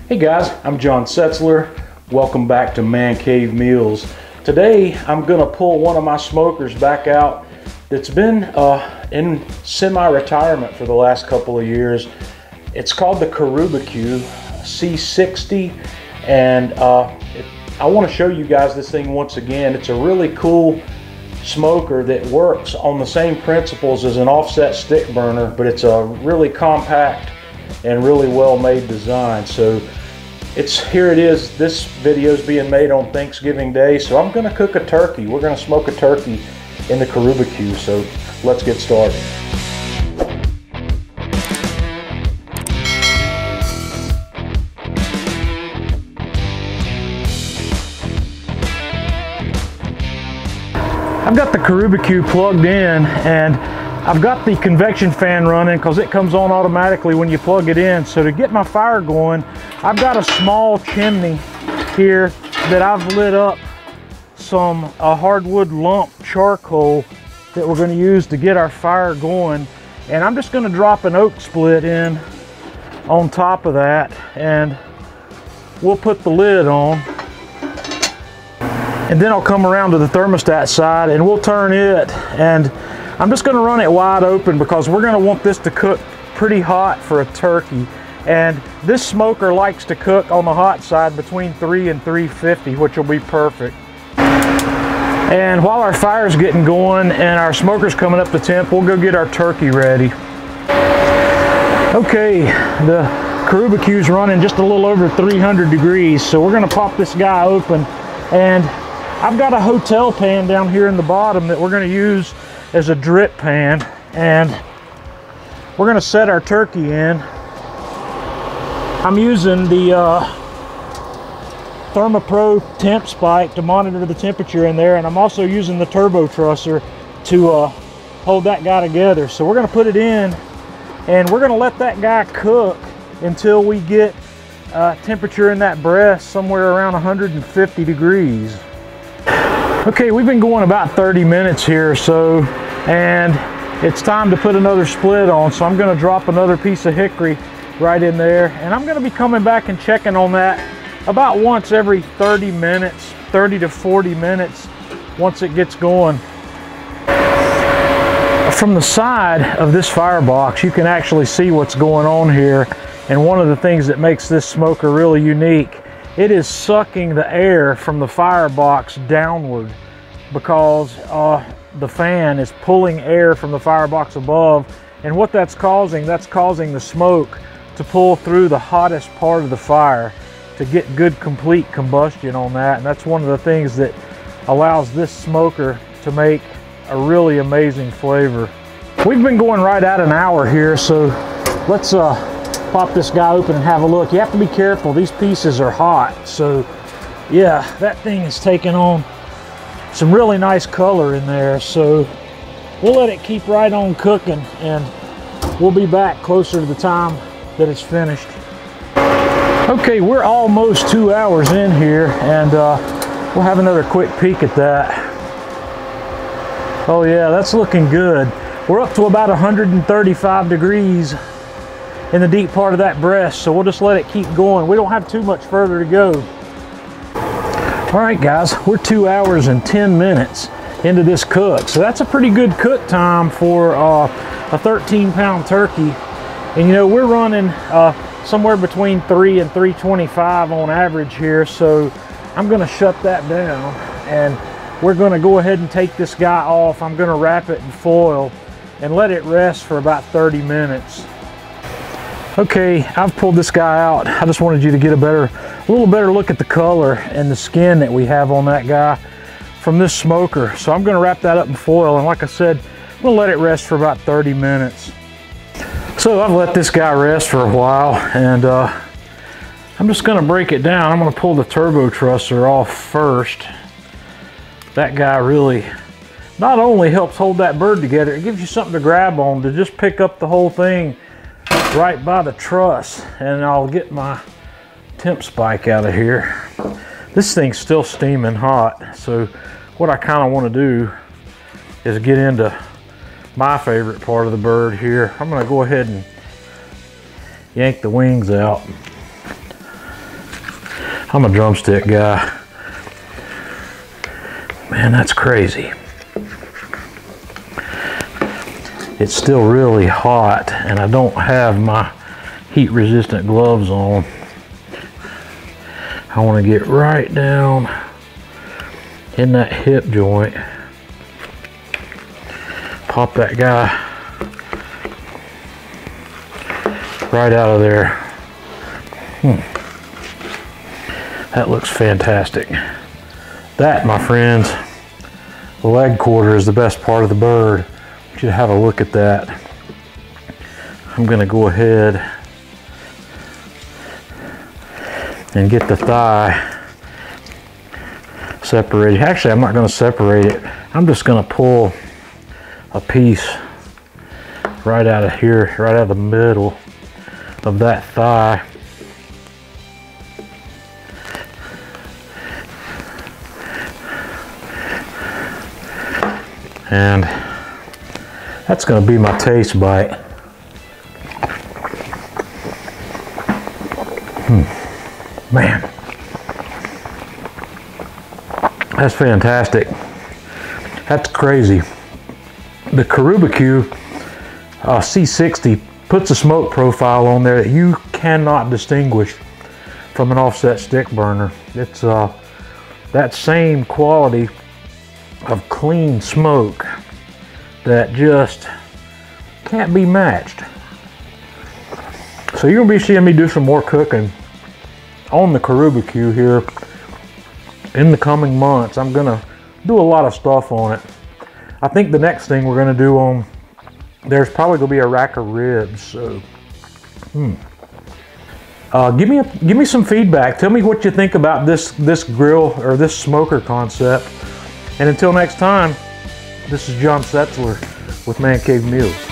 Hey guys, I'm John Setzler. Welcome back to Man Cave Meals. Today I'm gonna pull one of my smokers back out that's been in semi-retirement for the last couple of years. It's called the Karubecue C-60, and I want to show you guys this thing once again. It's a really cool smoker that works on the same principles as an offset stick burner, but it's a really compact and really well made design. So here it is. This video is being made on Thanksgiving Day, so I'm going to cook a turkey. We're going to smoke a turkey in the Karubecue, so let's get started. I've got the Karubecue plugged in, and I've got the convection fan running because it comes on automatically when you plug it in. So to get my fire going, I've got a small chimney here that I've lit up some hardwood lump charcoal that we're going to use to get our fire going. And I'm just going to drop an oak split in on top of that, and we'll put the lid on. And then I'll come around to the thermostat side and we'll turn it, and I'm just going to run it wide open because we're going to want this to cook pretty hot for a turkey. And this smoker likes to cook on the hot side between 3 and 350, which will be perfect. And while our fire's getting going and our smoker's coming up to temp, we'll go get our turkey ready. Okay, the Karubecue's running just a little over 300 degrees, so we're going to pop this guy open. And I've got a hotel pan down here in the bottom that we're going to use as a drip pan, and we're going to set our turkey in. I'm using the ThermoPro temp spike to monitor the temperature in there, and I'm also using the turbo trusser to hold that guy together. So we're going to put it in, and we're going to let that guy cook until we get temperature in that breast somewhere around 150 degrees. Okay, we've been going about 30 minutes here or so, and it's time to put another split on. So I'm going to drop another piece of hickory right in there, and I'm going to be coming back and checking on that about once every 30 minutes, 30 to 40 minutes once it gets going. From the side of this firebox, you can actually see what's going on here. And one of the things that makes this smoker really unique, it is sucking the air from the firebox downward because the fan is pulling air from the firebox above. And what that's causing the smoke to pull through the hottest part of the fire to get good complete combustion on that. And that's one of the things that allows this smoker to make a really amazing flavor. We've been going right at an hour here, so let's pop this guy open and have a look. You have to be careful, these pieces are hot. So yeah, that thing is taking on some really nice color in there. So we'll let it keep right on cooking, and we'll be back closer to the time that it's finished. Okay, we're almost 2 hours in here, and we'll have another quick peek at that. Oh yeah, that's looking good. We're up to about 135 degrees in the deep part of that breast, so we'll just let it keep going. We don't have too much further to go. All right guys, we're 2 hours and 10 minutes into this cook, so that's a pretty good cook time for a 13-pound turkey. And you know, we're running somewhere between 3 and 325 on average here, so I'm going to shut that down, and we're going to go ahead and take this guy off. I'm going to wrap it in foil and let it rest for about 30 minutes. Okay, I've pulled this guy out. I just wanted you to get a little better look at the color and the skin that we have on that guy from this smoker. So I'm going to wrap that up in foil, and like I said, I'm going to let it rest for about 30 minutes. So I've let this guy rest for a while, and I'm just going to break it down. I'm going to pull the turbo trusser off first. That guy really not only helps hold that bird together, it gives you something to grab on to just pick up the whole thing right by the truss. And I'll get my temp spike out of here. This thing's still steaming hot, so what I kind of want to do is get into my favorite part of the bird here. I'm going to go ahead and yank the wings out. I'm a drumstick guy. Man, that's crazy. It's still really hot and I don't have my heat resistant gloves on. I want to get right down in that hip joint. Pop that guy right out of there. That looks fantastic. That, my friends, the leg quarter is the best part of the bird. You should have a look at that. I'm gonna go ahead and get the thigh separated. Actually, I'm not gonna separate it. I'm just gonna pull a piece right out of here, right out of the middle of that thigh. And that's going to be my taste bite. Man, that's fantastic. That's crazy. The Karubecue C-60 puts a smoke profile on there that you cannot distinguish from an offset stick burner. It's that same quality of clean smoke that just can't be matched. So you're gonna be seeing me do some more cooking on the Karubecue here in the coming months. I'm gonna do a lot of stuff on it. I think the next thing we're gonna do on, there's probably gonna be a rack of ribs. So give me some feedback. Tell me what you think about this grill or this smoker concept. And until next time, this is John Setzler with Man Cave Meals.